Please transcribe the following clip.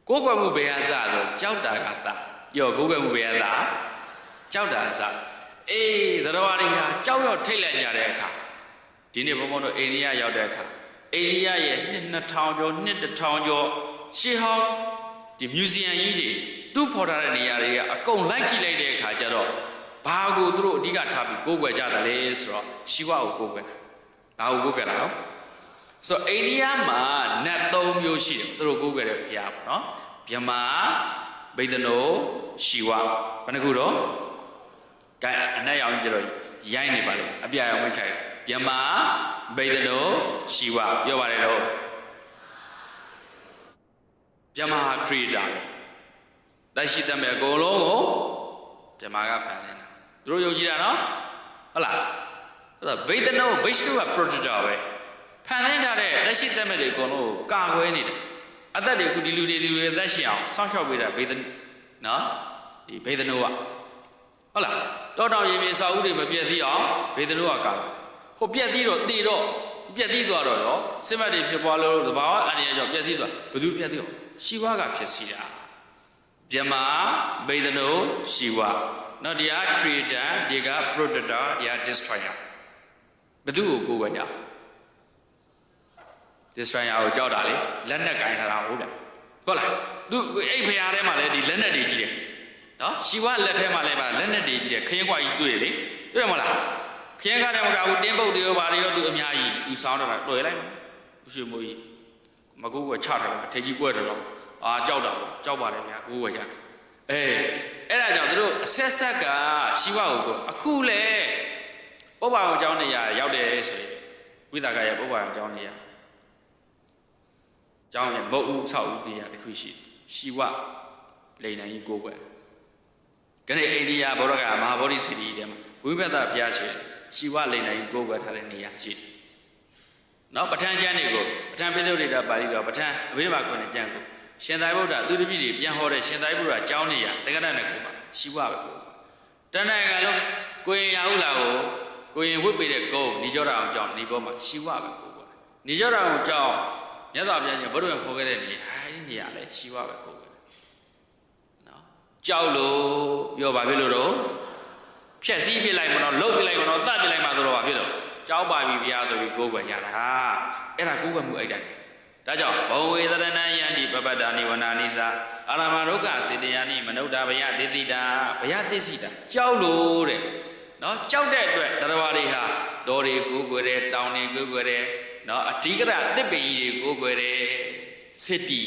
ကိုယ်ကွယ်မှုဘယ်အစားဆိုကြောက်တာကသာရောကိုယ်ကွယ်မှုဘယ်အစားကြောက်တာအစားအေးသတ္တဝါတွေဟာကြောက်ရွံ့ထိတ်လန့်ကြတဲ့အခါဒီနေ့ဘုံဘုံတို့အိန္ဒိယရောက်တဲ့အခါအိန္ဒိယရဲ့နှစ်2000ကျော်နှစ်1000ကျော်ရှေးဟောင်းဒီမြူဇီယံကြီးတွေသူ့ဖော်ထားတဲ့နေရာတွေကအကုန်လိုက်ကြည့်လိုက်တဲ့အခါကျတော့ဘာကိုသူတို့အဓိကထားပြီးကိုးကွယ်ကြတယ်လဲဆိုတော့ရှီဝကိုကိုးကွယ်တာဘာကိုကိုးကွယ်တာနော်ဆိုတော့အိန္ဒိယမှာနတ်3မျိုးရှိတယ်သူတို့ကိုးကွယ်တဲ့ဘုရားပေါ့နော်ဗြဟ္မာဗိဒနိုရှီဝဘယ်နှခုတော့ကဲအနက်ရောင်ကြတော့ရိုင်းနေပါလေအပြရောင်မိတ်ချိုင်ဗြဟ္မာဗိဒနိုရှီဝပြောပါတယ်တော့ဗြဟ္မာခရီတာပဲတရှိတမဲ့အကုန်လုံးကိုဗြဟ္မာကဖန်ဆင်းတာသူတို့ယုံကြည်တာနော်ဟုတ်လားအဲ့ဒါဗိဒနိုဗိရှ်နုက protector ပဲဖန်ဆင်းထားတဲ့တရှိတမဲ့တွေအကုန်လုံးကိုကာကွယ်နေတယ်အသက်တွေအခုဒီလူတွေအသက်ရှင်အောင်စောင့်ရှောက်ပေးတာဗိဒနော်ဒီဗိဒနိုကဟုတ်လားတောတောင်ရေမြေစာအုပ်တွေမပြည့်သေးအောင်ဗိဒနိုကကာကွယ်ဟိုပြည့်သေးတော့တည်တော့ပြည့်သေးသွားတော့ရောစစ်မှတ်တွေဖြစ်ပွားလို့သဘာဝအန္တရာယ်ကြောင့်ပြည့်သေးသွားဘယ်သူပြည့်သေးတော့ရှီဝါကဖြစ်စီတာဗြဟ္မာဗိဒနိုရှီဝါနော်ဒီက creator ဒီက protector ဒီက destroyer ဘယ်သူကိုကိုယ်ွယ်ရdestroyer ကိုကြောက်တာလေလက်နဲ့ကင်ထားတာဟုတ်တယ်ဟုတ်လားသူအဲ့ဖရားထဲမှာလည်းဒီလက်နဲ့တွေကြီးတယ်နော်ရှီဝါလက်ထဲမှာလည်းပါလက်နဲ့တွေကြီးတယ်ခရင်ကွာကြီးတွေ့လေတွေ့မလားခရင်ကားတယ်မကဘူးတင်းပုတ်တွေရောဘာတွေရောသူအများကြီးသူစောင်းတော့တာတွေ့လိုက်ဦးရွှေမိုးကြီးမကူကချထားတယ်ထေကြီးကွဲတယ်တော့အာကြောက်တာပေါ့ကြောက်ပါတယ်ဗျာကိုယ်ဝယ်ရအဲ့ဒါကြောင့်တို့အဆက်ဆက်ကရှီဝါကိုအခုလေပုပ္ပါအောင်ကျောင်းနေရရောက်တယ်ဆိုရင်ဝိသကရဲ့ပုပ္ပါအောင်ကျောင်းနေရကျောင်းရဲ့မုတ်ဦးဆောက်ဦးနေရတခုရှိရှီဝလိန်နိုင်ကြီးကိုယ်ွယ်ခဏအိန္ဒိယဘောရကမဟာဗောဓိစီရီထဲမှာဝိပဿနာဘုရားရှင်ရှီဝလိန်နိုင်ကြီးကိုယ်ွယ်ထားတဲ့နေရာရှိတယ်နော်ပဋ္ဌာန်းကျမ်းတွေကိုပဋ္ဌာန်းပိဿုဒေတာပါဠိတော်ပဋ္ဌာန်းအဘိဓမ္မာခုနှစ်ကျမ်းကိုရှင်သာရိပုတ္တသူတပည့်တွေပြန်ဟောတဲ့ရှင်သာရိပုတ္တကျောင်းနေရတက္ကသနကုမှာရှီဝပဲကိုတဏ္ဍာကလုံးကိုရင်ရဟုလာကိုရင်ဝတ်ပေးတဲ့ကုန်းနေကြောတာအောင်ကျောင်းနေပေါ်မှာရှီဝပဲကိုနေကြောတာအောင်ကျောင်းမြတ်စွာဘုရားရှင်ဘုရားဟောခဲ့တဲ့နေဟာဒီနေရာလဲရှီဝပဲကိုနော်ကြောက်လို့ပြောပါဖြစ်လို့တော့ဖြက်စီးပြလိုက်မလို့လှုပ်ပြလိုက်မလို့တတ်ပြလိုက်မှတော့ဘာဖြစ်လို့ကြောက်ပါပြီဘုရားဆိုပြီးကိုယ်ွယ်ကြတာအဲ့ဒါကိုယ်ွယ်မှုအဲ့တိုင်းဒါကြောင့်ဘဝေသရဏယန္တိပပတ္တာနိဝနာနိစာအာရမရုက္ခစေတယာနိမနုဿဘယတေတိတာဘယသစ္စိတာကြောက်လို့တဲ့နော်ကြောက်တဲ့အတွက်တရားဝါတွေဟာတော်တွေကိုယ်ွယ်တယ်တောင်တွေကိုယ်ွယ်တယ်နော်အဓိကရတစ်ပင်ကြီးတွေကိုယ်ွယ်တယ်စစ်တီ